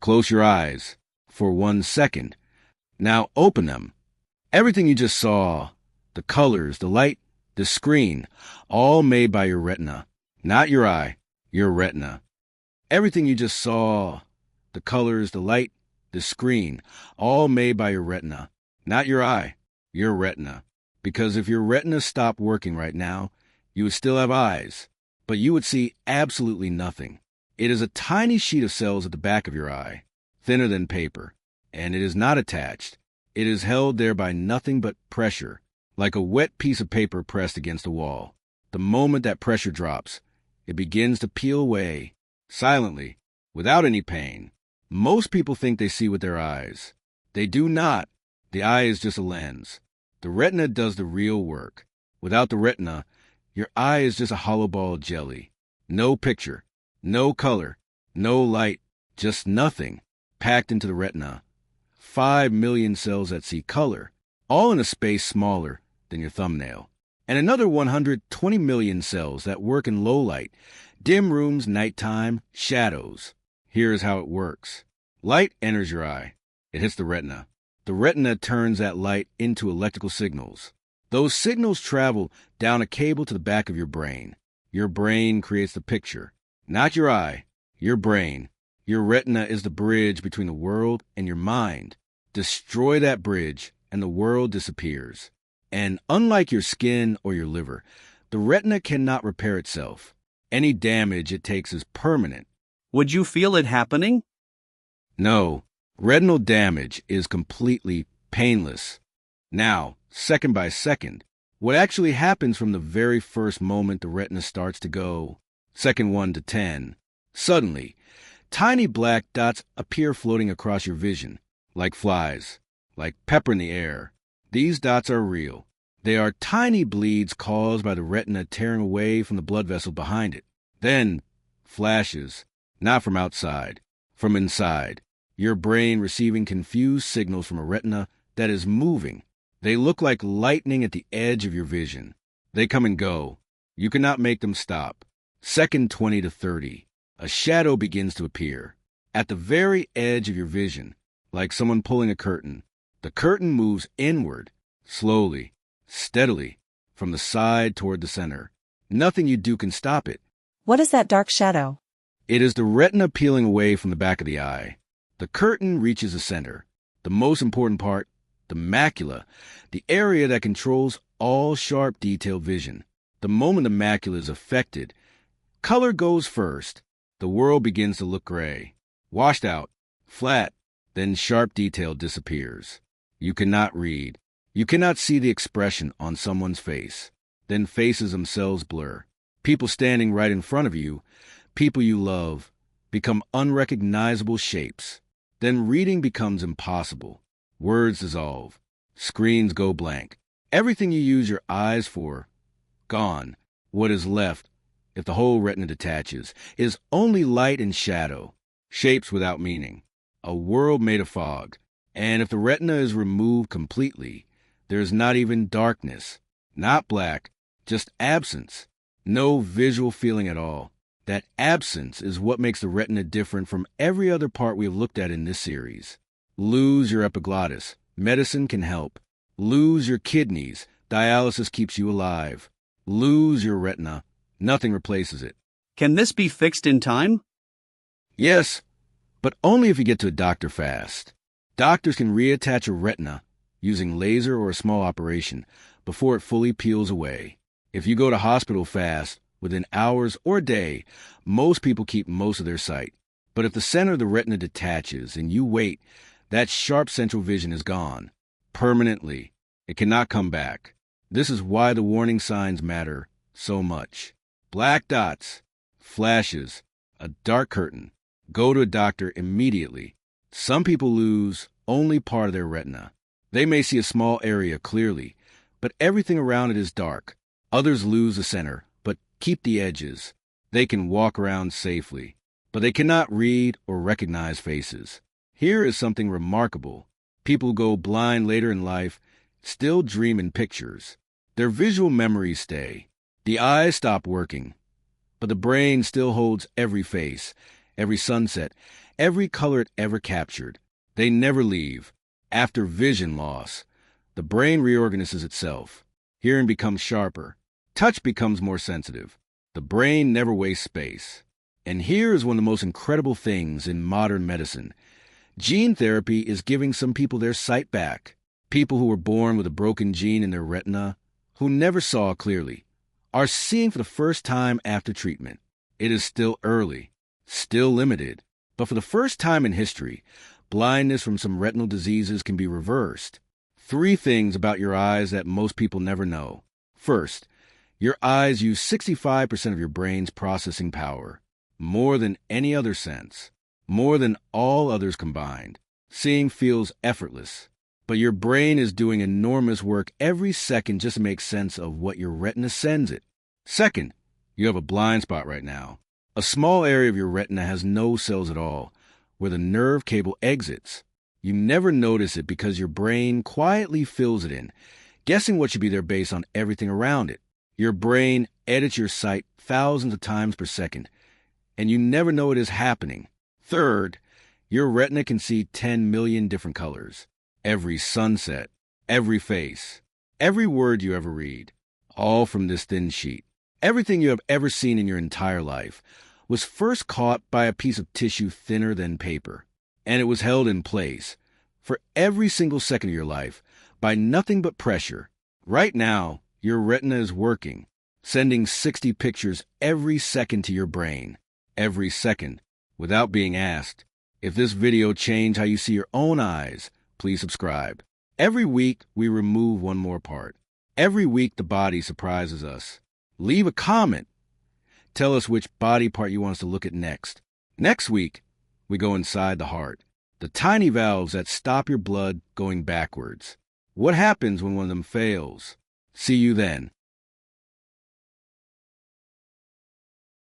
Close your eyes for 1 second. Now open them. Everything you just saw, the colors, the light, the screen, all made by your retina. Not your eye, your retina. Everything you just saw, the colors, the light, the screen, all made by your retina. Not your eye, your retina. Because if your retina stopped working right now, you would still have eyes, but you would see absolutely nothing. It is a tiny sheet of cells at the back of your eye, thinner than paper, and it is not attached. It is held there by nothing but pressure, like a wet piece of paper pressed against a wall. The moment that pressure drops, it begins to peel away, silently, without any pain. Most people think they see with their eyes. They do not. The eye is just a lens. The retina does the real work. Without the retina, your eye is just a hollow ball of jelly. No picture, no color, no light, just nothing, packed into the retina. 5 million cells that see color, all in a space smaller than your thumbnail. And another 120 million cells that work in low light, dim rooms, nighttime, shadows. Here is how it works. Light enters your eye. It hits the retina. The retina turns that light into electrical signals. Those signals travel down a cable to the back of your brain. Your brain creates the picture. Not your eye, your brain. Your retina is the bridge between the world and your mind. Destroy that bridge, and the world disappears. And unlike your skin or your liver, the retina cannot repair itself. Any damage it takes is permanent. Would you feel it happening? No, retinal damage is completely painless. Now, second by second, what actually happens from the very first moment the retina starts to go, second 1 to 10, suddenly, tiny black dots appear floating across your vision, like flies, like pepper in the air. These dots are real. They are tiny bleeds caused by the retina tearing away from the blood vessel behind it. Then, flashes, not from outside, from inside. Your brain receiving confused signals from a retina that is moving. They look like lightning at the edge of your vision. They come and go. You cannot make them stop. Second 20 to 30, a shadow begins to appear. At the very edge of your vision, like someone pulling a curtain. The curtain moves inward, slowly, steadily, from the side toward the center. Nothing you do can stop it. What is that dark shadow? It is the retina peeling away from the back of the eye. The curtain reaches the center. The most important part, the macula, the area that controls all sharp, detailed vision. The moment the macula is affected, color goes first. The world begins to look gray, washed out, flat, then sharp detail disappears. You cannot read. You cannot see the expression on someone's face. Then faces themselves blur. People standing right in front of you, people you love, become unrecognizable shapes. Then reading becomes impossible. Words dissolve. Screens go blank. Everything you use your eyes for, gone. What is left, if the whole retina detaches, is only light and shadow, shapes without meaning, a world made of fog. And if the retina is removed completely, there is not even darkness, not black, just absence, no visual feeling at all. That absence is what makes the retina different from every other part we have looked at in this series. Lose your epiglottis. Medicine can help. Lose your kidneys. Dialysis keeps you alive. Lose your retina. Nothing replaces it. Can this be fixed in time? Yes, but only if you get to a doctor fast. Doctors can reattach a retina using laser or a small operation before it fully peels away. If you go to hospital fast, within hours or a day, most people keep most of their sight. But if the center of the retina detaches and you wait, that sharp central vision is gone. Permanently. It cannot come back. This is why the warning signs matter so much. Black dots, flashes, a dark curtain. Go to a doctor immediately. Some people lose only part of their retina. They may see a small area clearly, but everything around it is dark. Others lose the center, but keep the edges. They can walk around safely, but they cannot read or recognize faces. Here is something remarkable. People go blind later in life, still dream in pictures. Their visual memories stay. The eyes stop working, but the brain still holds every face, every sunset, every color it ever captured. They never leave. After vision loss, the brain reorganizes itself. Hearing becomes sharper. Touch becomes more sensitive. The brain never wastes space. And here is one of the most incredible things in modern medicine. Gene therapy is giving some people their sight back. People who were born with a broken gene in their retina, who never saw clearly, are seeing for the first time after treatment. It is still early, still limited, but for the first time in history, blindness from some retinal diseases can be reversed. 3 things about your eyes that most people never know. First, your eyes use 65% of your brain's processing power, more than any other sense, more than all others combined. Seeing feels effortless, but your brain is doing enormous work every second just to make sense of what your retina sends it. Second, you have a blind spot right now. A small area of your retina has no cells at all, where the nerve cable exits. You never notice it because your brain quietly fills it in, guessing what should be there based on everything around it. Your brain edits your sight thousands of times per second, and you never know it is happening. Third, your retina can see 10 million different colors. Every sunset, every face, every word you ever read, all from this thin sheet. Everything you have ever seen in your entire life was first caught by a piece of tissue thinner than paper, and it was held in place for every single second of your life by nothing but pressure. Right now, your retina is working, sending 60 pictures every second to your brain, every second, without being asked. If this video changed how you see your own eyes, please subscribe. Every week, we remove one more part. Every week, the body surprises us. Leave a comment. Tell us which body part you want us to look at next. Next week, we go inside the heart. The tiny valves that stop your blood going backwards. What happens when one of them fails? See you then.